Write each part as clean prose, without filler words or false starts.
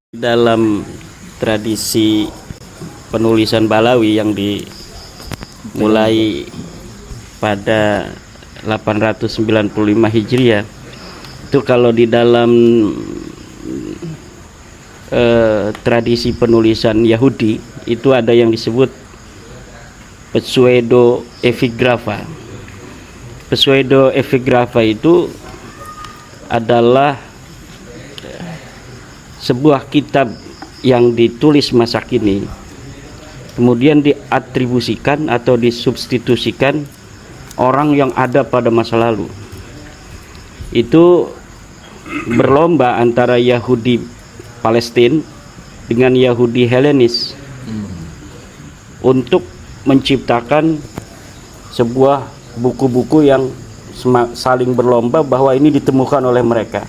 Dalam tradisi penulisan Balawi yang dimulai pada 895 Hijriah, itu kalau di dalam tradisi penulisan Yahudi itu ada yang disebut pseudepigrapha. Pseudepigrapha itu adalah sebuah kitab yang ditulis masa kini kemudian diatribusikan atau disubstitusikan orang yang ada pada masa lalu. Itu berlomba antara Yahudi Palestina dengan Yahudi Helenis untuk menciptakan sebuah buku-buku yang saling berlomba bahwa ini ditemukan oleh mereka.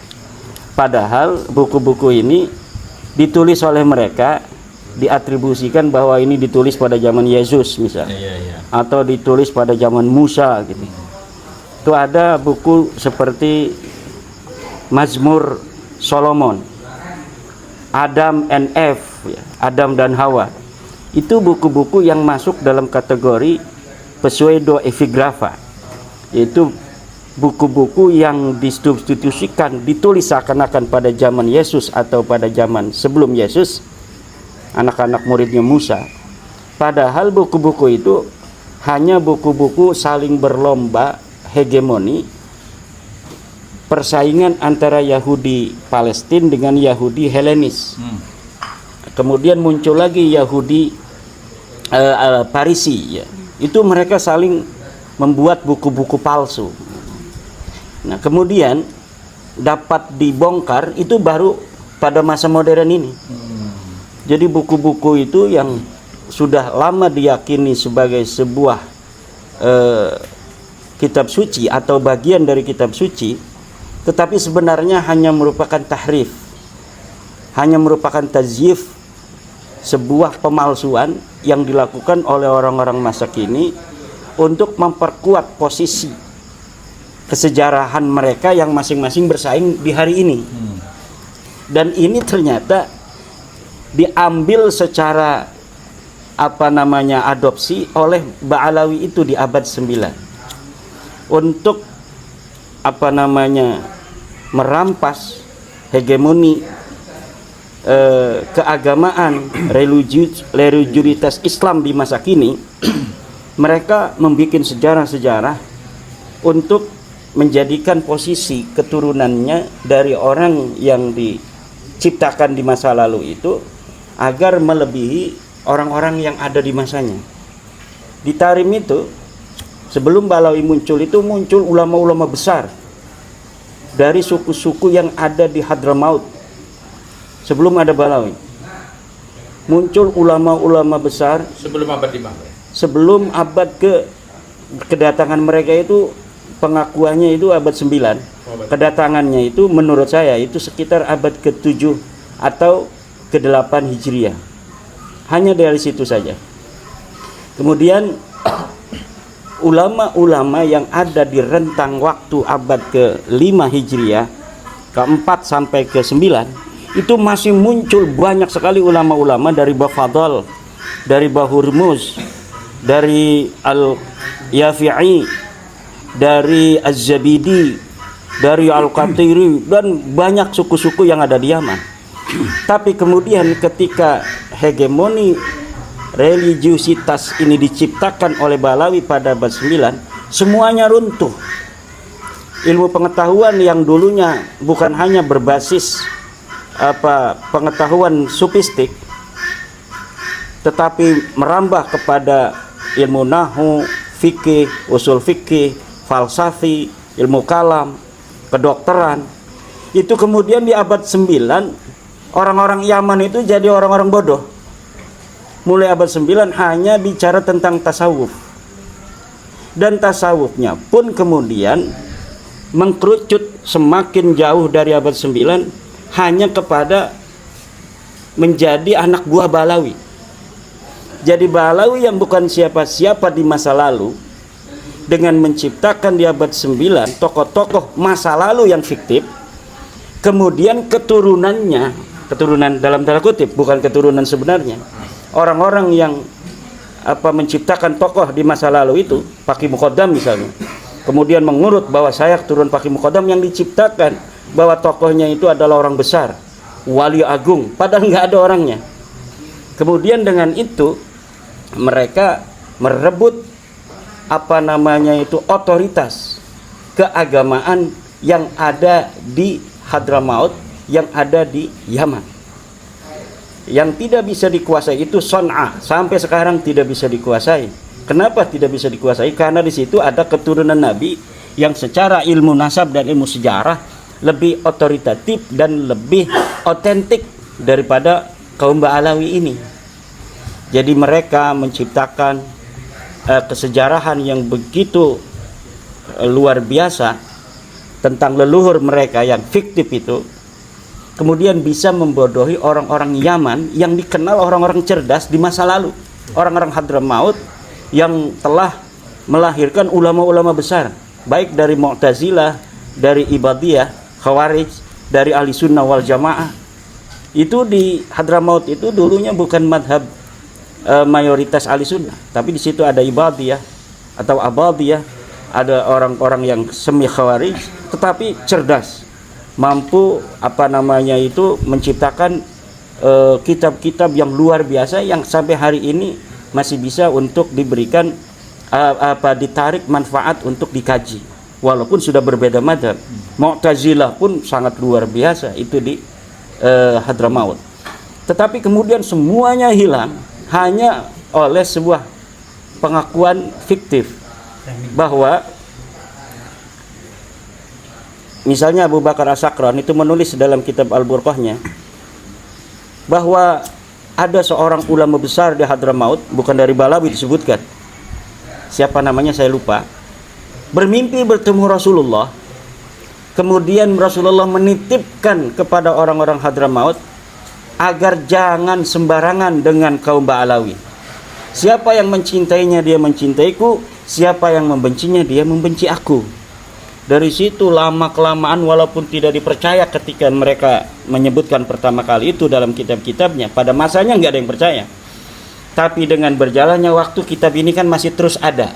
Padahal buku-buku ini ditulis oleh mereka, diatribusikan bahwa ini ditulis pada zaman Yesus misalnya, atau ditulis pada zaman Musa gitu. Itu ada buku seperti Mazmur Solomon, Adam and Eve, Adam dan Hawa. Itu buku-buku yang masuk dalam kategori pseudepigrapha, yaitu buku-buku yang disubstitusikan, ditulis seakan-akan pada zaman Yesus atau pada zaman sebelum Yesus, anak-anak muridnya Musa. Padahal buku-buku itu hanya buku-buku saling berlomba hegemoni, persaingan antara Yahudi Palestina dengan Yahudi Helenis. Kemudian muncul lagi Yahudi Parisi, ya. Itu mereka saling membuat buku-buku palsu. Nah, kemudian dapat dibongkar itu baru pada masa modern ini. Jadi buku-buku itu yang sudah lama diyakini sebagai sebuah kitab suci atau bagian dari kitab suci, tetapi sebenarnya hanya merupakan tahrif, hanya merupakan tazyif, sebuah pemalsuan yang dilakukan oleh orang-orang masa kini untuk memperkuat posisi kesejarahan mereka yang masing-masing bersaing di hari ini. Dan ini ternyata diambil secara adopsi oleh Ba'alawi itu di abad 9 untuk merampas hegemoni keagamaan, religiusitas Islam di masa kini. Mereka membuat sejarah-sejarah untuk menjadikan posisi keturunannya dari orang yang diciptakan di masa lalu itu agar melebihi orang-orang yang ada di masanya. Di Tarim itu, sebelum Balawi muncul itu muncul ulama-ulama besar dari suku-suku yang ada di Hadramaut. Sebelum ada Balawi, muncul ulama-ulama besar sebelum abad 5. Sebelum abad kedatangan mereka itu, pengakuannya itu abad 9. Kedatangannya itu menurut saya itu sekitar abad ke-7 atau ke-8 Hijriah. Hanya dari situ saja. Kemudian ulama-ulama yang ada di rentang waktu abad ke-5 Hijriah, ke-4 sampai ke-9, itu masih muncul banyak sekali ulama-ulama dari Bafadal, dari Bahurmuz, dari Al-Yafi'i, dari Az-Zabidi, dari Al-Qatiri, dan banyak suku-suku yang ada di Yaman. Tapi kemudian ketika hegemoni religiusitas ini diciptakan oleh Balawi pada abad 9, semuanya runtuh. Ilmu pengetahuan yang dulunya bukan hanya berbasis pengetahuan sufistik, tetapi merambah kepada ilmu nahwu, fikih, usul fikih, falsafi, ilmu kalam, kedokteran. Itu kemudian di abad 9 orang-orang Yaman itu jadi orang-orang bodoh. Mulai abad 9 hanya bicara tentang tasawuf. Dan tasawufnya pun kemudian mengkerucut semakin jauh dari abad 9 hanya kepada menjadi anak buah Balawi. Jadi Balawi yang bukan siapa-siapa di masa lalu, dengan menciptakan di abad 9 tokoh-tokoh masa lalu yang fiktif, kemudian keturunannya keturunan dalam tanda kutip, bukan keturunan sebenarnya. Orang-orang yang menciptakan tokoh di masa lalu itu, Paki Muqaddam misalnya, kemudian mengurut bahwa saya keturunan Paki Muqaddam yang diciptakan, bahwa tokohnya itu adalah orang besar, wali agung, padahal nggak ada orangnya. Kemudian dengan itu mereka merebut otoritas keagamaan yang ada di Hadramaut, yang ada di Yaman, yang tidak bisa dikuasai itu Son'a, sampai sekarang tidak bisa dikuasai. Kenapa tidak bisa dikuasai? Karena di situ ada keturunan Nabi yang secara ilmu nasab dan ilmu sejarah lebih otoritatif dan lebih otentik daripada kaum Ba'alawi ini. Jadi mereka menciptakan kesejarahan yang begitu luar biasa tentang leluhur mereka yang fiktif itu, kemudian bisa membodohi orang-orang Yaman yang dikenal orang-orang cerdas di masa lalu, orang-orang Hadramaut yang telah melahirkan ulama-ulama besar, baik dari Mu'tazilah, dari Ibadiyah, Khawarij, dari Ahli Sunnah wal Jamaah. Itu di Hadramaut itu dulunya bukan madhab mayoritas Ahli Sunnah, tapi di situ ada Ibadiyah atau Abadiyah, ada orang-orang yang semi Khawarij tetapi cerdas, mampu menciptakan kitab-kitab yang luar biasa yang sampai hari ini masih bisa untuk diberikan ditarik manfaat untuk dikaji, walaupun sudah berbeda madhab. Mu'tazilah pun sangat luar biasa itu di Hadramaut, tetapi kemudian semuanya hilang hanya oleh sebuah pengakuan fiktif, bahwa misalnya Abu Bakar As-Sakran itu menulis dalam kitab Al-Burqahnya bahwa ada seorang ulama besar di Hadramaut, bukan dari Balawi disebutkan, siapa namanya saya lupa, bermimpi bertemu Rasulullah. Kemudian Rasulullah menitipkan kepada orang-orang Hadramaut agar jangan sembarangan dengan kaum Ba'alawi. Siapa yang mencintainya dia mencintaiku, siapa yang membencinya dia membenci aku. Dari situ lama-kelamaan, walaupun tidak dipercaya ketika mereka menyebutkan pertama kali itu dalam kitab-kitabnya, pada masanya nggak ada yang percaya. Tapi dengan berjalannya waktu, kitab ini kan masih terus ada.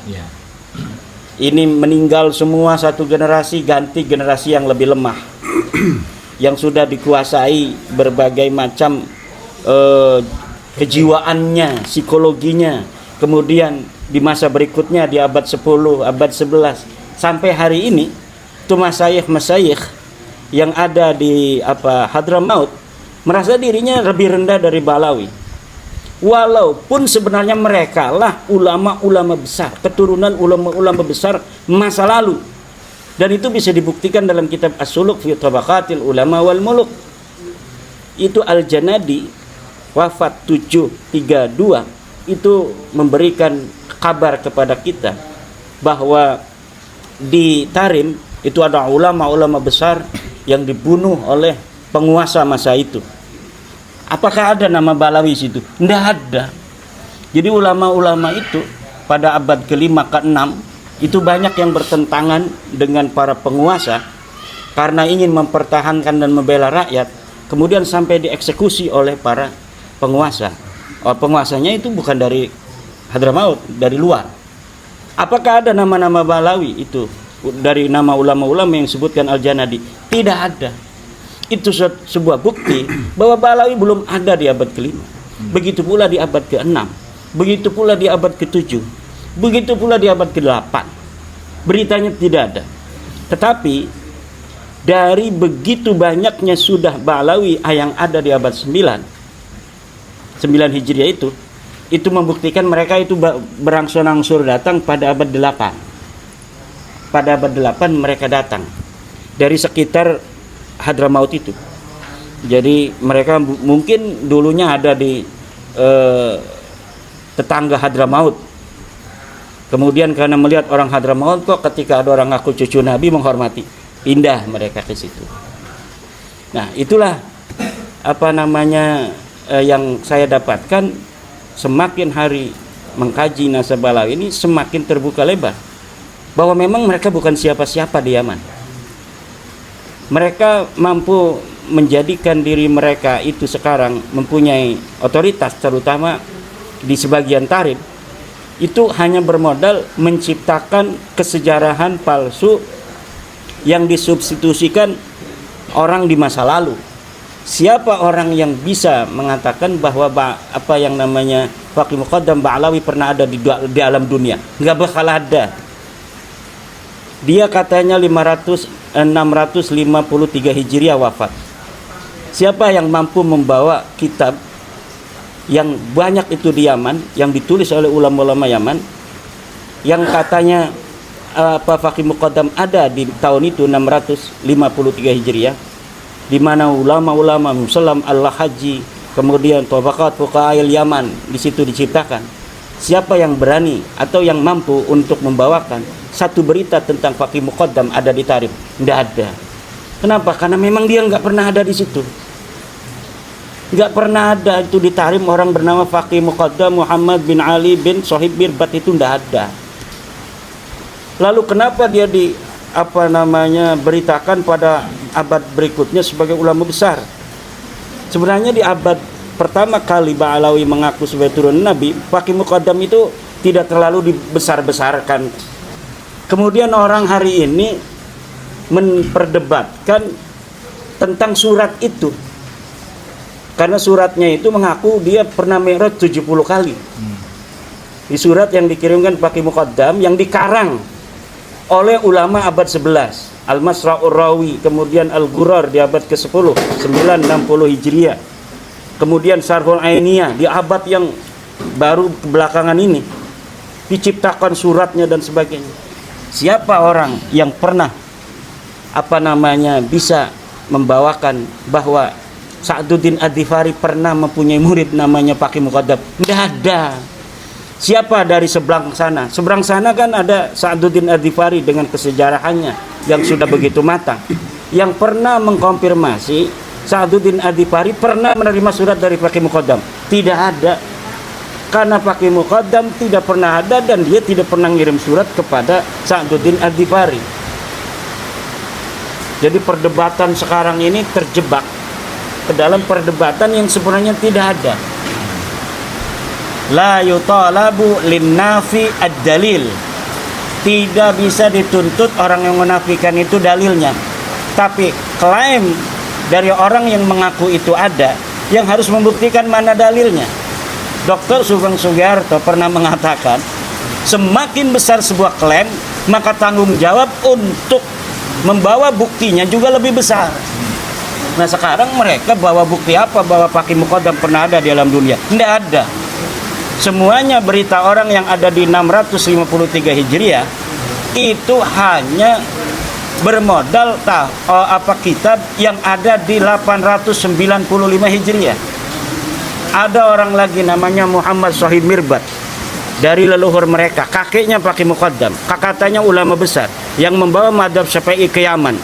Ini meninggal semua satu generasi, ganti generasi yang lebih lemah, yang sudah dikuasai berbagai macam kejiwaannya, psikologinya. Kemudian di masa berikutnya di abad 10, abad 11 sampai hari ini, itu masyayikh yang ada di Hadramaut merasa dirinya lebih rendah dari Balawi, walaupun sebenarnya mereka lah ulama-ulama besar, keturunan ulama-ulama besar masa lalu. Dan itu bisa dibuktikan dalam kitab As-Suluk fi Tabaqatil Ulama wal Muluk. Itu Al-Janadi wafat 732 itu memberikan kabar kepada kita bahwa di Tarim itu ada ulama-ulama besar yang dibunuh oleh penguasa masa itu. Apakah ada nama Balawi situ? Tidak ada. Jadi ulama-ulama itu pada abad ke-5 ke-6 itu banyak yang bertentangan dengan para penguasa karena ingin mempertahankan dan membela rakyat, kemudian sampai dieksekusi oleh para penguasa. Penguasanya itu bukan dari Hadramaut, dari luar. Apakah ada nama-nama Balawi itu dari nama ulama-ulama yang disebutkan Al-Janadi? Tidak ada. Itu sebuah bukti bahwa Balawi belum ada di abad ke-5. Begitu pula di abad ke-6, begitu pula di abad ke-7, begitu pula di abad ke-8. Beritanya tidak ada. Tetapi dari begitu banyaknya sudah Ba'alawi yang ada di abad 9 Hijriah itu membuktikan mereka itu berangsur-angsur datang pada abad 8. Pada abad 8 mereka datang dari sekitar Hadramaut itu. Jadi mereka mungkin dulunya ada di tetangga Hadramaut. Kemudian karena melihat orang Hadramaut kok ketika ada orang ngaku cucu Nabi menghormati, pindah mereka ke situ. Nah, itulah yang saya dapatkan. Semakin hari mengkaji nasab Balawi ini semakin terbuka lebar bahwa memang mereka bukan siapa-siapa di Yaman. Mereka mampu menjadikan diri mereka itu sekarang mempunyai otoritas, terutama di sebagian tarif, itu hanya bermodal menciptakan kesejarahan palsu yang disubstitusikan orang di masa lalu. Siapa orang yang bisa mengatakan bahwa apa yang namanya Faqih Muqaddam Ba'alawi pernah ada di alam dunia? Nggak bakal ada. Dia katanya 653 Hijriah wafat. Siapa yang mampu membawa kitab yang banyak itu di Yaman, yang ditulis oleh ulama-ulama Yaman, yang katanya Faqih Muqaddam ada di tahun itu 653 Hijriah, di mana ulama-ulama Musallam al-Haji, kemudian Tabaqat Fuqaha'il Yaman di situ diciptakan. Siapa yang berani atau yang mampu untuk membawakan satu berita tentang Faqih Muqaddam ada di tarif? Tidak ada. Kenapa? Karena memang dia nggak pernah ada di situ. Nggak pernah ada itu di tarif orang bernama Faqih Muqaddam Muhammad bin Ali bin Sohib Mirbat, itu tidak ada. Lalu kenapa dia beritakan pada abad berikutnya sebagai ulama besar? Sebenarnya di abad pertama kali Ba'alawi mengaku sebagai turun Nabi, Faqih Muqaddam itu tidak terlalu dibesar-besarkan. Kemudian orang hari ini memperdebatkan tentang surat itu, karena suratnya itu mengaku dia pernah mi'raj 70 kali. Di surat yang dikirimkan Faqih Muqaddam yang dikarang oleh ulama abad 11, Al-Masra'ur Rawi, kemudian Al-Ghurar di abad ke-10, 960 Hijriah. Kemudian Syarhul Ainiyah di abad yang baru belakangan ini diciptakan suratnya dan sebagainya. Siapa orang yang pernah bisa membawakan bahwa Sa'duddin Ad-Dhifari pernah mempunyai murid namanya Faqih Muqaddam? Tidak ada. Siapa dari seberang sana? Seberang sana kan ada Sa'duddin Ad-Dhifari dengan kesejarahannya yang sudah begitu matang, yang pernah mengkonfirmasi Sa'duddin Ad-Dhifari pernah menerima surat dari Faqih Muqaddam. Tidak ada. Karena Faqih Muqaddam tidak pernah ada dan dia tidak pernah ngirim surat kepada Sa'duddin Ad-Dhifari. Jadi perdebatan sekarang ini terjebak ke dalam perdebatan yang sebenarnya tidak ada. La yutalabu linnafi ad-dalil. Tidak bisa dituntut orang yang menafikan itu dalilnya, tapi klaim dari orang yang mengaku itu ada yang harus membuktikan mana dalilnya. Dr. Sugeng Sugiharto pernah mengatakan, semakin besar sebuah klaim, maka tanggung jawab untuk membawa buktinya juga lebih besar. Nah sekarang mereka bawa bukti apa bahwa Faqih Muqaddam pernah ada di alam dunia? Tidak ada. Semuanya berita orang yang ada di 653 Hijriah itu hanya bermodal kitab yang ada di 895 Hijriah. Ada orang lagi namanya Muhammad Sohib Mirbat, dari leluhur mereka, kakeknya Faqih Muqaddam, kakatanya ulama besar yang membawa madhab Syafi'i ke Yaman.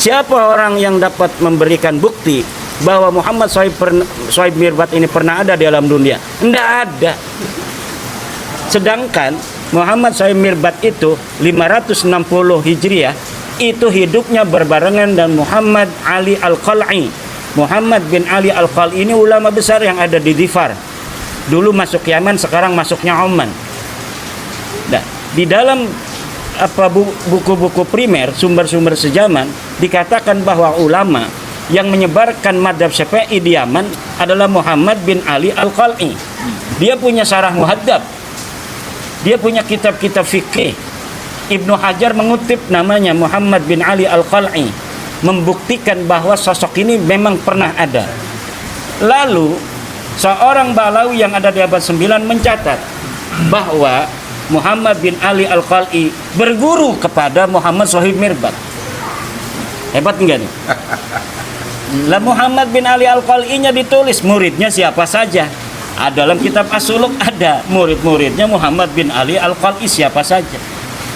Siapa orang yang dapat memberikan bukti bahwa Muhammad Sohib Mirbat ini pernah ada di alam dunia? Tidak ada. Sedangkan Muhammad Sohib Mirbat itu 560 Hijriah itu hidupnya berbarengan dan Muhammad Ali Al-Qal'i. Muhammad bin Ali Al-Qal'i ini ulama besar yang ada di Dhifar. Dulu masuk Yaman, sekarang masuknya Oman. Nah, di dalam buku-buku primer, sumber-sumber sejaman, dikatakan bahwa ulama yang menyebarkan madhab Syafi'i di Yaman adalah Muhammad bin Ali Al-Qal'i. Dia punya Syarah Muhaddab, dia punya kitab-kitab fikih. Ibnu Hajar mengutip namanya Muhammad bin Ali Al-Qal'i, membuktikan bahwa sosok ini memang pernah ada. Lalu seorang Ba'alawi yang ada di abad 9 mencatat bahwa Muhammad bin Ali Al-Qal'i berguru kepada Muhammad Sohib Mirbat. Hebat enggak nih? Lah Muhammad bin Ali Al-Qal'i-nya ditulis muridnya siapa saja. Dalam kitab As-Suluk ada murid-muridnya Muhammad bin Ali Al-Qal'i siapa saja.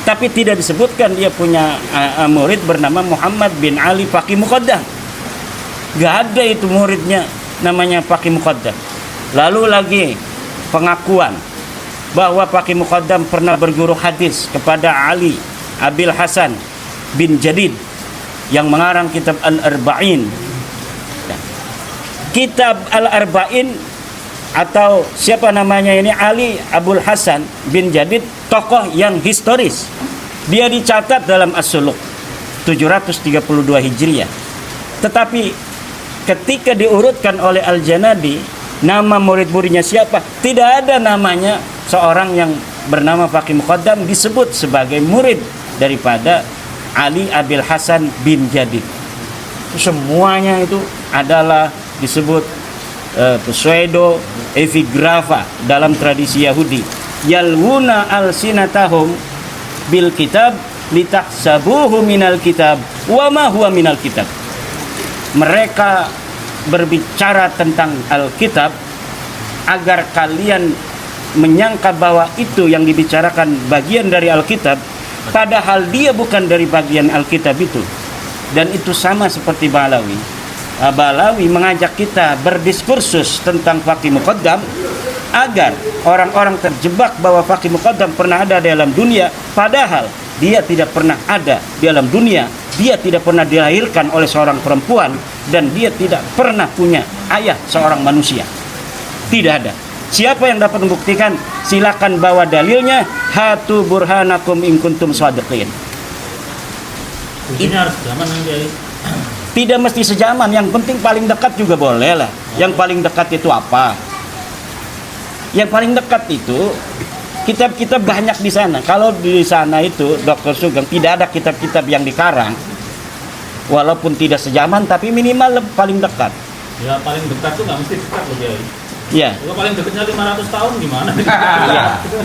Tapi tidak disebutkan dia punya murid bernama Muhammad bin Ali Faqih Muqaddam. Gak ada itu muridnya namanya Faqih Muqaddam. Lalu lagi pengakuan bahwa Faqih Muqaddam pernah berguru hadis kepada Ali Abil Hasan bin Jadid yang mengarang kitab Al-Arba'in. kitab Al-Arba'in atau siapa namanya ini, Ali Abdul Hasan bin Jadid, tokoh yang historis. Dia dicatat dalam As-Suluk 732 Hijriah. Tetapi ketika diurutkan oleh Al-Janadi, nama murid-muridnya siapa? Tidak ada namanya seorang yang bernama Faqih Muqaddam disebut sebagai murid daripada Ali Abil Hasan bin Jadid. Semuanya itu adalah disebut pseudo epigrafa dalam tradisi Yahudi. Yalwuna al-sinatahum bil kitab litahsabuhu minal kitab wa ma huwa minal kitab. Mereka berbicara tentang Alkitab agar kalian menyangka bahwa itu yang dibicarakan bagian dari Alkitab, padahal dia bukan dari bagian Alkitab itu. Dan itu sama seperti Balawi. Balawi mengajak kita berdiskursus tentang Faqih Muqaddam agar orang-orang terjebak bahwa Faqih Muqaddam pernah ada dalam dunia, padahal dia tidak pernah ada di dalam dunia. Dia tidak pernah dilahirkan oleh seorang perempuan, dan dia tidak pernah punya ayah seorang manusia. Tidak ada. Siapa yang dapat membuktikan? Silakan bawa dalilnya. Hatu burhanakum in kuntum shadiqin. Ini harus zaman nanti. Tidak mesti sejaman, yang penting paling dekat juga boleh lah. Yang paling dekat itu apa? Yang paling dekat itu kitab-kitab banyak di sana. Kalau di sana itu Dr. Sugeng tidak ada kitab-kitab yang dikarang, walaupun tidak sejaman, tapi minimal paling dekat. Ya paling dekat tuh nggak mesti dekat loh Kiai. Ya. Kalau paling dekatnya 500 tahun gimana?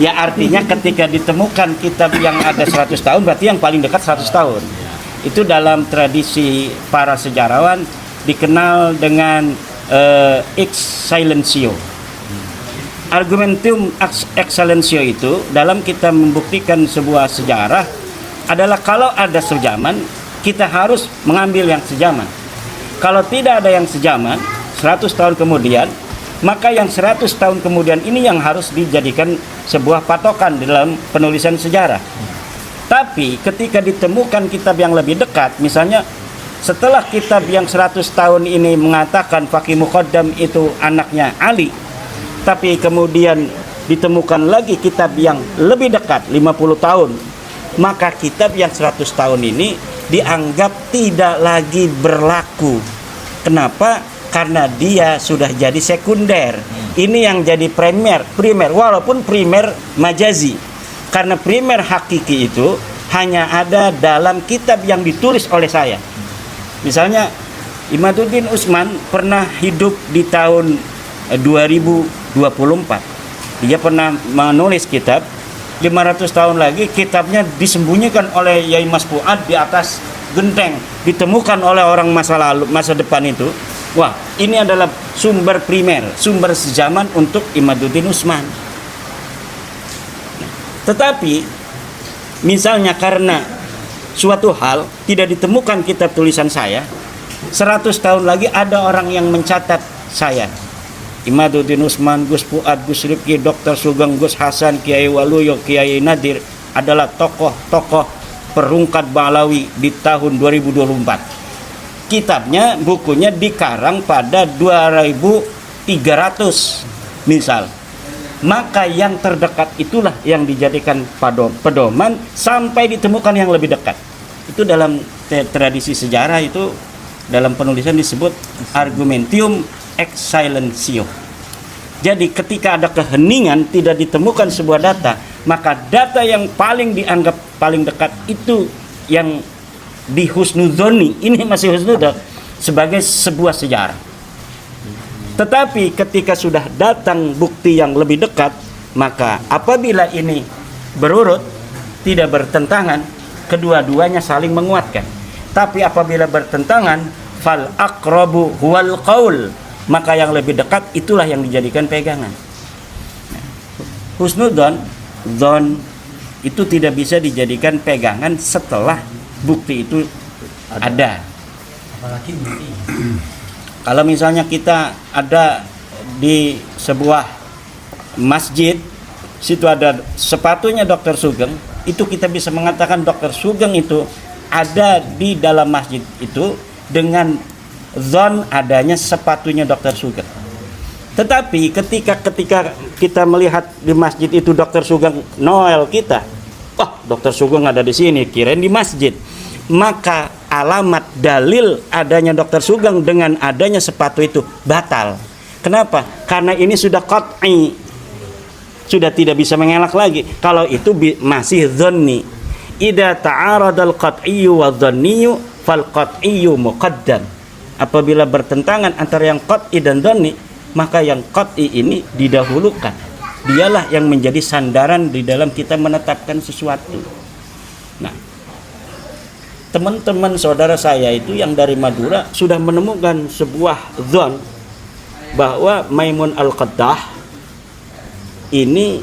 Ya artinya ketika ditemukan kitab yang ada 100 tahun, berarti yang paling dekat 100 tahun. Itu dalam tradisi para sejarawan dikenal dengan ex silentio. Argumentum excellentio itu dalam kita membuktikan sebuah sejarah adalah kalau ada sejaman, kita harus mengambil yang sejaman. Kalau tidak ada yang sejaman, 100 tahun kemudian, maka yang 100 tahun kemudian ini yang harus dijadikan sebuah patokan dalam penulisan sejarah. Tapi ketika ditemukan kitab yang lebih dekat, misalnya setelah kitab yang 100 tahun ini mengatakan Faqih Muqaddam itu anaknya Ali, tapi kemudian ditemukan lagi kitab yang lebih dekat 50 tahun, maka kitab yang 100 tahun ini dianggap tidak lagi berlaku. Kenapa? Karena dia sudah jadi sekunder. Ini yang jadi primer, walaupun primer majazi. Karena primer hakiki itu hanya ada dalam kitab yang ditulis oleh saya. Misalnya Imaduddin Utsman pernah hidup di tahun 2024. Dia pernah menulis kitab. 500 tahun lagi kitabnya disembunyikan oleh Yai Mas Fuad di atas genteng, ditemukan oleh orang masa lalu, masa depan itu. Wah, ini adalah sumber primer, sumber sejaman untuk Imaduddin Utsman. Tetapi misalnya karena suatu hal tidak ditemukan kitab tulisan saya, 100 tahun lagi ada orang yang mencatat saya, Imaduddin Utsman, Gus Fuad, Gus Rifki, Dr. Sugeng, Gus Hasan, Kiai Waluyo, Kiai Nadir adalah tokoh-tokoh perungkat Balawi di tahun 2024. Kitabnya, bukunya dikarang pada 2300 misal. Maka yang terdekat itulah yang dijadikan pedoman sampai ditemukan yang lebih dekat. Itu dalam tradisi sejarah itu dalam penulisan disebut argumentium ex silentio. Jadi ketika ada keheningan, tidak ditemukan sebuah data, maka data yang paling dianggap paling dekat itu yang dihusnudzoni, ini masih husnudzon sebagai sebuah sejarah. Tetapi ketika sudah datang bukti yang lebih dekat, maka apabila ini berurut, tidak bertentangan, kedua-duanya saling menguatkan. Tapi apabila bertentangan, fal aqrabu huwal qaul, maka yang lebih dekat itulah yang dijadikan pegangan. Husnudzon, dzon itu tidak bisa dijadikan pegangan setelah bukti itu ada. Apalagi bukti. Kalau misalnya kita ada di sebuah masjid, situ ada sepatunya Dr. Sugeng, itu kita bisa mengatakan Dr. Sugeng itu ada di dalam masjid itu dengan zon adanya sepatunya Dr. Sugeng. Tetapi ketika kita melihat di masjid itu Dr. Sugeng Noel kita, wah Dr. Sugeng ada di sini, kirain di masjid. Maka alamat dalil adanya Dr. Sugeng dengan adanya sepatu itu batal. Kenapa? Karena ini sudah qat'i, sudah tidak bisa mengelak lagi. Kalau itu masih dhanni. Idza ta'aradal qat'iyyu wa dhanniyu fal qat'iyyu muqaddam. Apabila bertentangan antara yang qat'i dan dhanni, maka yang qat'i ini didahulukan. Dialah yang menjadi sandaran di dalam kita menetapkan sesuatu. Nah, teman-teman saudara saya itu yang dari Madura sudah menemukan sebuah dzon bahwa Maimun Al-Qaddah ini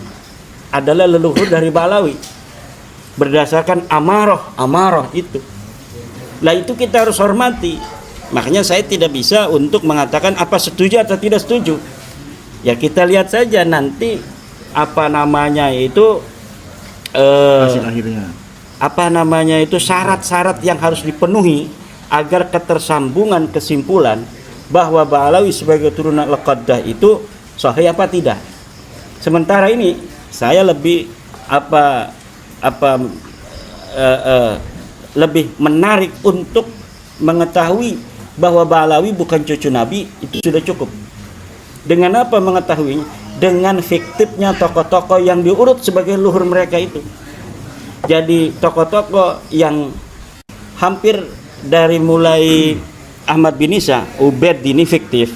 adalah leluhur dari Balawi berdasarkan amarah itu. Lah itu kita harus hormati. Makanya saya tidak bisa untuk mengatakan apa setuju atau tidak setuju. Ya kita lihat saja nanti apa namanya itu hasil akhirnya. Apa namanya itu syarat-syarat yang harus dipenuhi agar ketersambungan kesimpulan bahwa Ba'alawi sebagai turunan Al-Qaddah itu sahih apa tidak. Sementara ini saya lebih lebih menarik untuk mengetahui bahwa Ba'alawi bukan cucu Nabi, itu sudah cukup. Dengan apa mengetahuinya? Dengan fiktifnya tokoh-tokoh yang diurut sebagai luhur mereka itu. Jadi tokoh-tokoh yang hampir dari mulai Ahmad bin Isa, Ubaid ini fiktif,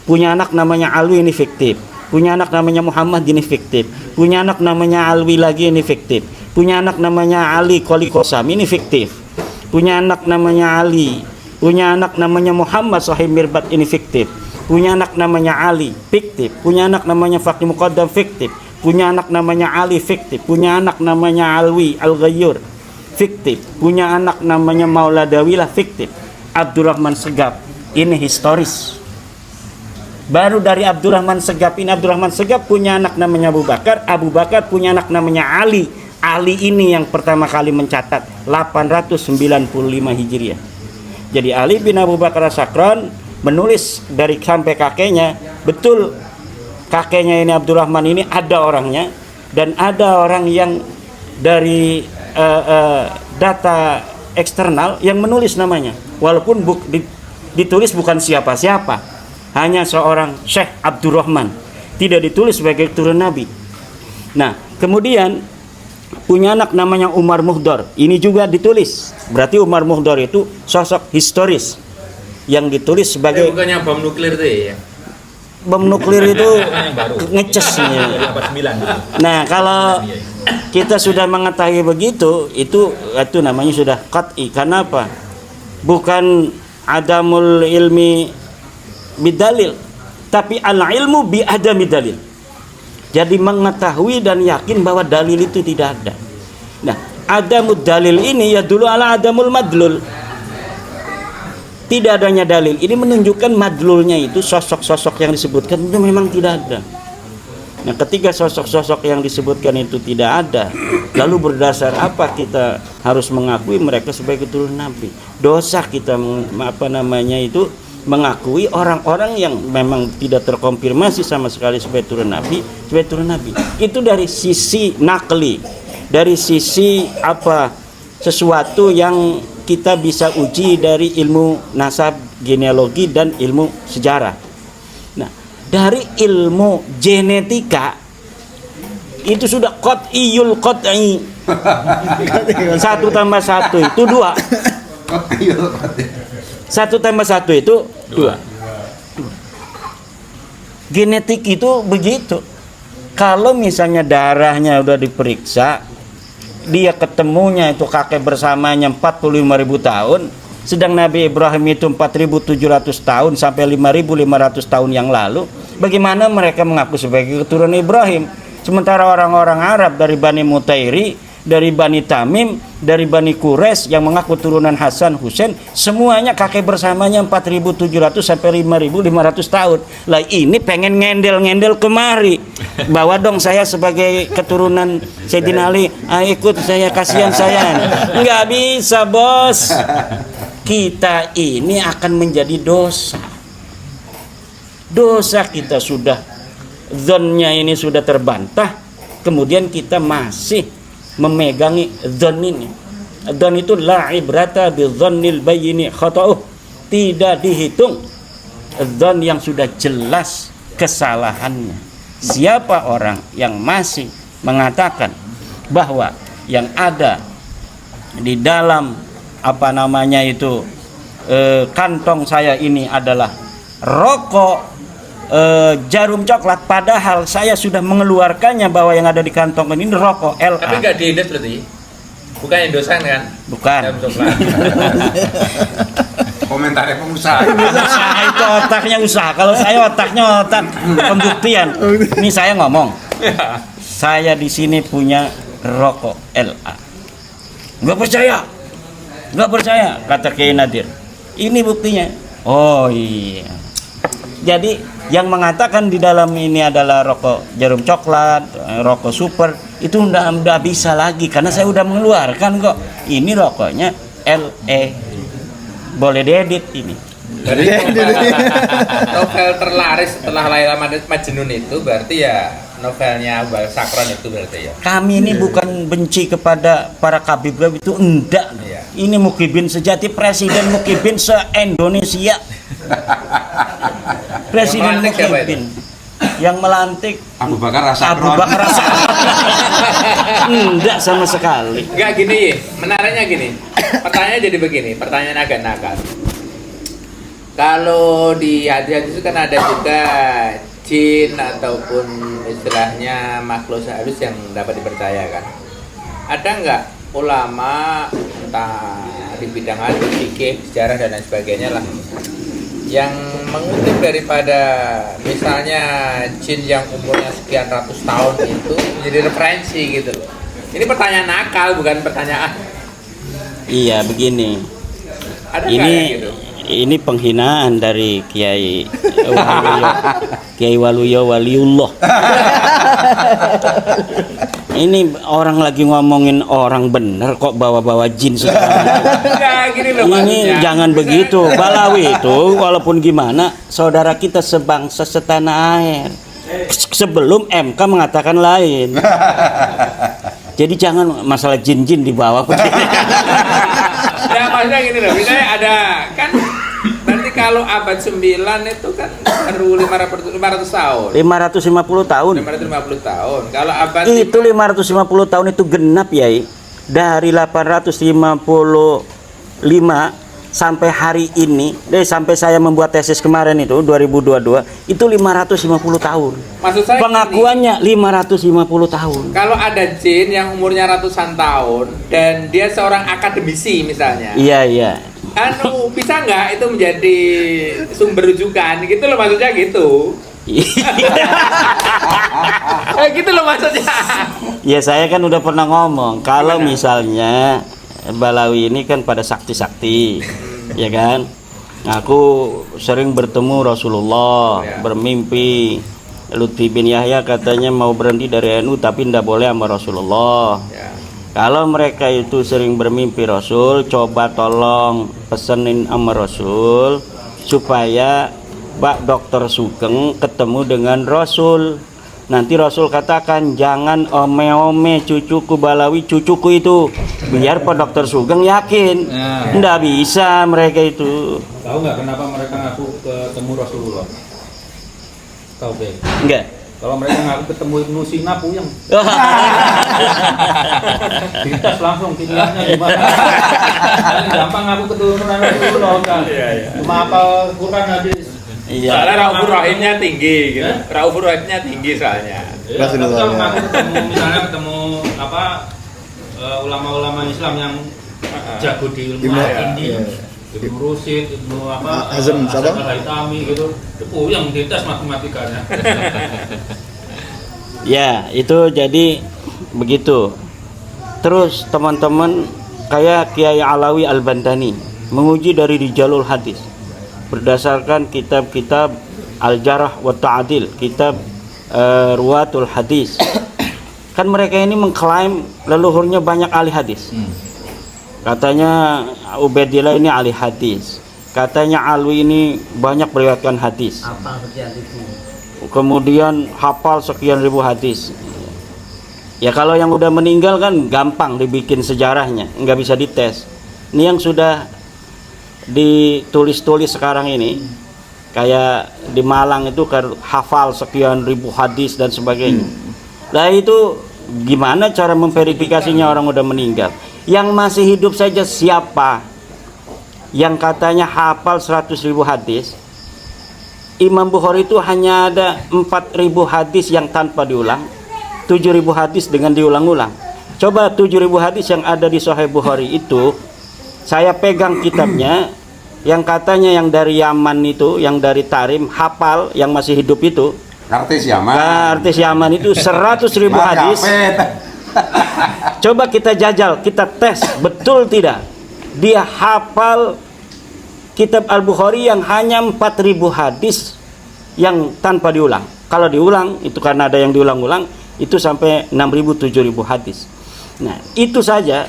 punya anak namanya Alwi ini fiktif, punya anak namanya Muhammad ini fiktif, punya anak namanya Alwi lagi ini fiktif, punya anak namanya Ali Qoli Qasam ini fiktif, punya anak namanya Ali, punya anak namanya Muhammad Sahih Mirbat ini fiktif, punya anak namanya Ali fiktif, punya anak namanya Faqih Muqaddam fiktif, punya anak namanya Ali fiktif, punya anak namanya Alwi Al-Ghayyur fiktif, punya anak namanya Mauladawilah fiktif. Abdurrahman Segaf ini historis. Baru dari Abdurrahman Segaf ini, Abdurrahman Segaf punya anak namanya Abu Bakar, Abu Bakar punya anak namanya Ali. Ali ini yang pertama kali mencatat 895 Hijriah. Jadi Ali bin Abu Bakar As-Sakran menulis dari sampai kakeknya, betul kakeknya ini Abdurrahman ini ada orangnya, dan ada orang yang dari data eksternal yang menulis namanya, walaupun ditulis bukan siapa-siapa, hanya seorang Syekh Abdurrahman, tidak ditulis sebagai turun Nabi. Nah kemudian punya anak namanya Umar Muhdar, ini juga ditulis, berarti Umar Muhdar itu sosok historis yang ditulis sebagai bukannya bom nuklir itu ya? Bom nuklir itu ngecesnya. Nah kalau kita sudah mengetahui begitu, itu namanya sudah qat'i. Karena apa? Bukan adamul ilmi bidalil, tapi al ilmu bi adami dalil. Jadi mengetahui dan yakin bahwa dalil itu tidak ada. Nah, adamud dalil ini ya dulu ala adamul madlul. Tidak adanya dalil ini menunjukkan madlulnya itu sosok-sosok yang disebutkan itu memang tidak ada. Nah, ketika sosok-sosok yang disebutkan itu tidak ada, lalu berdasar apa kita harus mengakui mereka sebagai keturunan Nabi? Dosa kita mengakui orang-orang yang memang tidak terkonfirmasi sama sekali sebagai turun Nabi, Itu dari sisi nakli, dari sisi sesuatu yang kita bisa uji dari ilmu nasab, genealogi dan ilmu sejarah. Nah, dari ilmu genetika itu sudah qat'iyul qat'i. 1 tambah 1 itu 2. 1 tambah 1 itu 2. Genetik itu begitu. Kalau misalnya darahnya udah diperiksa, dia ketemunya itu kakek bersamanya 45.000 tahun, sedang Nabi Ibrahim itu 4.700 tahun sampai 5.500 tahun yang lalu. Bagaimana mereka mengaku sebagai keturunan Ibrahim? Sementara orang-orang Arab dari Bani Mutairi, dari Bani Tamim, dari Bani Quraisy yang mengaku turunan Hasan Husain, semuanya kakek bersamanya 4.700 sampai 5.500 tahun. Lah ini pengen ngendel-ngendel kemari. Bawa dong saya sebagai keturunan Sayyidina Ali, ikut saya, kasihan saya. Nggak bisa, bos. kita ini akan menjadi dosa. Dosa kita sudah, dzonnya ini sudah terbantah, kemudian kita masih memegangi dzon ini. Dzon itu la ibrata bi dzonnil bayyini khata'uh. Tidak dihitung dzon yang sudah jelas kesalahannya. Siapa orang yang masih mengatakan bahwa yang ada di dalam kantong saya ini adalah rokok jarum coklat, padahal saya sudah mengeluarkannya bahwa yang ada di kantong ini rokok LA. Tapi nggak diedit berarti? Bukan endosan kan? Bukan. Jarum coklat. Komentarnya pengusaha. Usaha itu otaknya usaha. Kalau saya otaknya otak pembuktian. Ini saya ngomong. Saya di sini punya rokok LA. Nggak percaya, kata Kiai Nadir. Ini buktinya. Oh iya. Jadi yang mengatakan di dalam ini adalah rokok jarum coklat, rokok super, itu udah bisa lagi karena saya udah mengeluarkan kok. Ini rokoknya LE. Boleh diedit ini. Dari novel terlaris setelah Laila Majnun itu berarti ya novelnya Abu Sakron itu berarti ya. Kami ini bukan benci kepada para kabib itu, enggak. Iya. Ini Mukibin sejati, Presiden Mukibin se-Indonesia. Presiden Yang melantik siapa Mukibin yang melantik Abu Bakar Rasakron. Enggak sama sekali. Enggak gini, menariknya gini. Pertanyaannya jadi begini, pertanyaan agak nakal. Kalau di hadis itu kan ada juga jin ataupun istilahnya makhluk halus yang dapat dipercayakan. Ada nggak ulama entah di bidang hadis, fikih, sejarah dan lain sebagainya lah yang mengutip daripada misalnya jin yang umurnya sekian ratus tahun itu menjadi referensi gitu loh. Ini pertanyaan nakal bukan pertanyaan. Iya begini. Ada nggak yang gitu? Ini penghinaan dari Kiai Waluyo Waliullah. Ini orang lagi ngomongin orang bener kok bawa-bawa jin sekarang. Enggak, gini loh Ini maksudnya. jangan begitu. Balawi itu walaupun gimana saudara kita sebangsa setanah air. Sebelum MK mengatakan lain. Jadi jangan masalah jin-jin dibawa. Ya maksudnya gini loh, misalnya ada kan berarti kalau abad 9 itu kan baru 500 tahun. 550 tahun. 550 tahun. Kalau abad Itu 550 tahun itu genap ya. Dari 855 sampai hari ini, sampai saya membuat tesis kemarin itu 2022, itu 550 tahun. maksud saya Pengakuannya 550 tahun. gini, kalau ada jin yang umurnya ratusan tahun dan dia seorang akademisi misalnya, Iya. bisa nggak itu menjadi sumber rujukan gitu loh maksudnya gitu. Gitu loh maksudnya. Ya saya kan udah pernah ngomong kalau Gimana? misalnya Balawi ini kan pada sakti-sakti, ya kan? Aku sering bertemu Rasulullah, Ya. bermimpi Lutfi bin Yahya katanya mau berhenti dari NU tapi ndak boleh sama Rasulullah. Ya. Kalau mereka itu sering bermimpi Rasul, coba tolong pesenin sama Rasul supaya Pak Dokter Sugeng ketemu dengan Rasul. Nanti Rasul katakan jangan ome-ome cucuku Balawi, cucuku itu. Biar Pak Dokter Sugeng yakin. Nggak bisa mereka itu. Tahu nggak kenapa mereka ngaku ketemu Rasulullah? Tahu deh. Enggak. Kalau mereka ngaku ketemu Ibnu Sina puyeng. Dites langsung kiniannya gimana? Paling gampang ngaku keturunan Rasulullah kan. Cuma apa Quran hadis. Iya. Soalnya Raufur Rahimnya tinggi gitu. Raufur Rahimnya tinggi soalnya. Ya, tapi kalau ngaku ketemu misalnya ketemu ulama-ulama Islam yang jago di ilmu ini, Ibnu Rusyid, Ibnu Hazm, siapa? Al-Haytami gitu, itu puyeng dites matematikanya. Ya, itu jadi begitu. Terus teman-teman kayak Kiai Alawi Al-Bantani menguji dari Rijalul Hadis berdasarkan kitab-kitab Al-Jarh wa Ta'dil, kitab Ruwatul Hadis. Kan mereka ini mengklaim leluhurnya banyak ahli hadis. Katanya Ubaidillah ini ahli hadis. Katanya Alwi ini banyak meriwayatkan hadis. Apa sekian itu? Kemudian hafal sekian ribu hadis. Ya kalau yang udah meninggal kan gampang dibikin sejarahnya, nggak bisa dites. Ini yang sudah ditulis-tulis sekarang ini, kayak di Malang itu kan hafal sekian ribu hadis dan sebagainya. Nah itu gimana cara memverifikasinya orang udah meninggal? Yang masih hidup saja siapa yang katanya hafal 100.000 hadis? Imam Bukhari itu hanya ada 4.000 hadis yang tanpa diulang, 7.000 hadis dengan diulang-ulang. Coba 7.000 hadis yang ada di Sahih Bukhari itu, saya pegang kitabnya, yang katanya yang dari Yaman itu, yang dari Tarim, hafal, yang masih hidup itu, Artis Yaman. artis Yaman itu 100.000 hadis. Coba kita jajal, kita tes, betul tidak dia hafal kitab Al-Bukhari yang hanya 4.000 hadis yang tanpa diulang. Kalau diulang, itu karena ada yang diulang-ulang, itu sampai 6.000, 7.000 hadis. Nah, itu saja.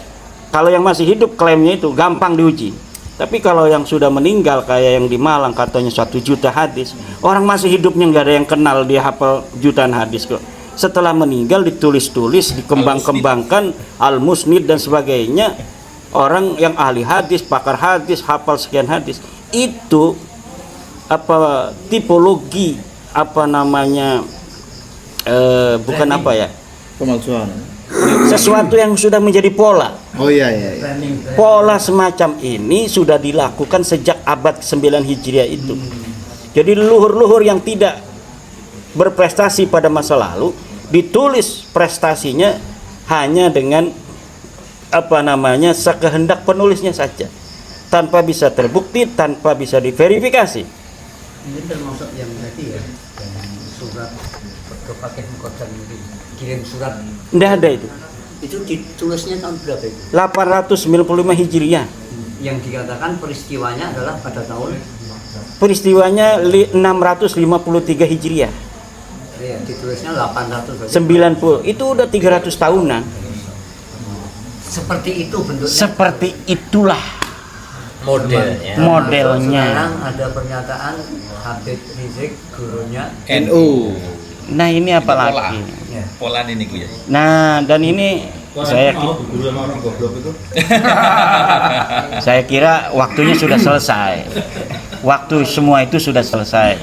Kalau yang masih hidup klaimnya itu gampang diuji. Tapi kalau yang sudah meninggal kayak yang di Malang katanya 1 juta hadis, orang masih hidupnya nggak ada yang kenal dia hafal jutaan hadis kok. Setelah meninggal ditulis-tulis, dikembang-kembangkan Al-Musnid dan sebagainya. Orang yang ahli hadis, pakar hadis, hafal sekian hadis, itu apa tipologi apa namanya bukan apa ya, Pemalsuan. sesuatu yang sudah menjadi pola. Oh iya. Pola semacam ini sudah dilakukan sejak abad 9 Hijriah itu. Jadi leluhur-leluhur yang tidak berprestasi pada masa lalu ditulis prestasinya hanya dengan apa namanya sekehendak penulisnya saja, tanpa bisa terbukti, tanpa bisa diverifikasi. Ini termasuk yang tadi ya, yang surat ke pakai mukotan itu, kirim surat. Tidak ada itu. Itu ditulisnya tahun berapa itu? 895 Hijriah. Yang dikatakan peristiwanya adalah pada tahun Peristiwanya 653 Hijriah. ya, ditulisnya 800 berarti. 90. Itu udah 300 tahunan. Seperti itu bentuknya. Seperti itulah modelnya. modelnya. Sekarang ada pernyataan Habib Rizik gurunya. NU. Nah ini apa lagi? Ya. Polan ini gue ya. Nah dan ini saya mau guru sama orang goblok itu. saya kira waktunya sudah selesai. Waktu semua itu sudah selesai.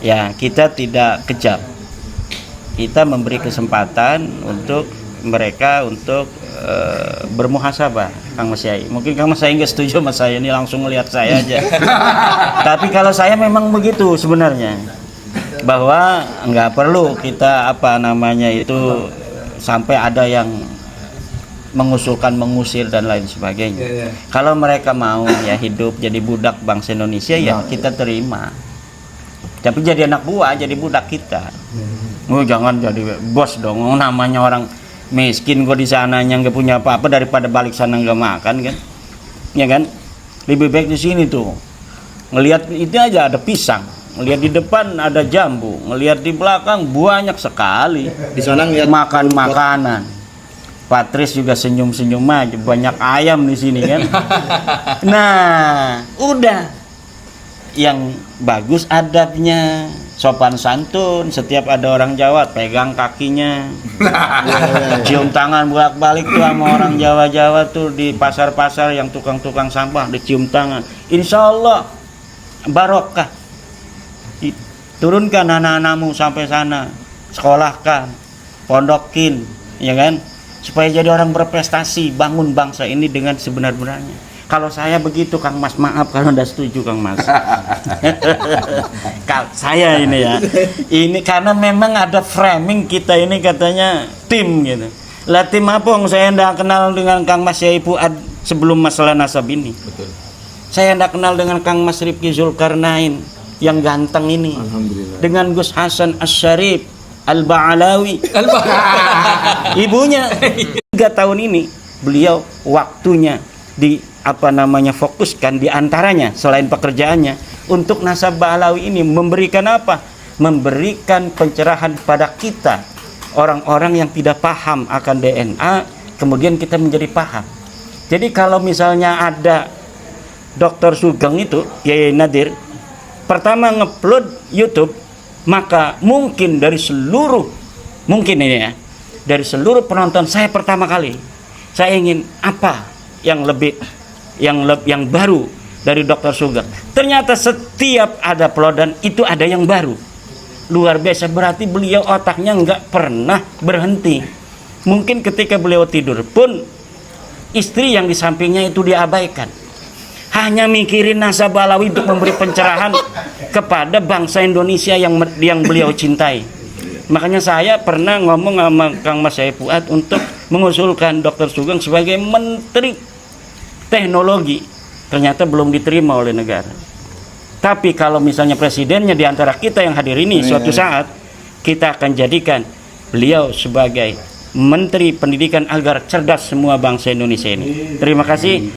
Ya kita tidak kejam. Kita memberi kesempatan untuk mereka untuk bermuhasabah, Kang Mas Yai. Mungkin Kang Mas Yai nggak setuju sama saya, ini langsung ngelihat saya aja. Tapi kalau saya memang begitu sebenarnya, bahwa nggak perlu kita apa namanya itu sampai ada yang mengusulkan mengusir dan lain sebagainya. Kalau mereka mau ya hidup jadi budak bangsa Indonesia ya kita terima. Tapi jadi anak buah, jadi budak kita. Oh jangan jadi bos dong, namanya orang miskin kok di sananya nggak punya apa-apa daripada balik sana nggak makan kan, ya kan? Lebih baik di sini tuh ngelihat itu aja ada pisang, ngelihat di depan ada jambu, ngelihat di belakang banyak sekali. Di sana ngeliat makan makanan. Patris juga senyum-senyum aja, banyak ayam di sini kan. Nah, udah yang bagus adabnya, sopan santun. Setiap ada orang Jawa pegang kakinya, cium tangan bolak-balik tuh sama orang Jawa-Jawa tuh di pasar-pasar yang tukang-tukang sampah dicium tangan. Insya Allah barokah. Turunkan anak-anakmu sampai sana, sekolahkan, pondokin, ya kan, supaya jadi orang berprestasi, bangun bangsa ini dengan sebenar-benarnya. Kalau saya begitu Kang Mas, maaf kalau tidak setuju Kang Mas. Saya ini ya, ini karena memang ada framing kita ini katanya tim gitu. Lah tim apa? Saya tidak kenal dengan Kang Mas Yai Fuad sebelum masalah nasab ini. Betul. Saya tidak kenal dengan Kang Mas Rifki Zulkarnain yang ganteng ini. Alhamdulillah. Dengan Gus Hasan Asyarif Al-Ba'alawi. Ibunya 3 tahun ini beliau waktunya di apa namanya fokuskan di antaranya selain pekerjaannya untuk nasab Ba'alawi ini memberikan apa? Memberikan pencerahan pada kita orang-orang yang tidak paham akan DNA, kemudian kita menjadi paham. Jadi kalau misalnya ada Dr. Sugeng itu, Yai Nadir, pertama ngupload YouTube, maka mungkin dari seluruh, mungkin ini ya, dari seluruh penonton saya pertama kali, saya ingin apa yang lebih, yang baru dari Dr. Sugeng. Ternyata setiap ada uploadan itu ada yang baru. Luar biasa, berarti beliau otaknya nggak pernah berhenti. Mungkin ketika beliau tidur pun istri yang di sampingnya itu diabaikan. Hanya mikirin nasab Alawi untuk memberi pencerahan kepada bangsa Indonesia yang beliau cintai. Makanya saya pernah ngomong sama Kang Mas Fuad untuk mengusulkan Dr. Sugeng sebagai Menteri Teknologi. Ternyata belum diterima oleh negara. Tapi kalau misalnya presidennya di antara kita yang hadir ini, suatu saat kita akan jadikan beliau sebagai Menteri Pendidikan agar cerdas semua bangsa Indonesia ini. Terima kasih.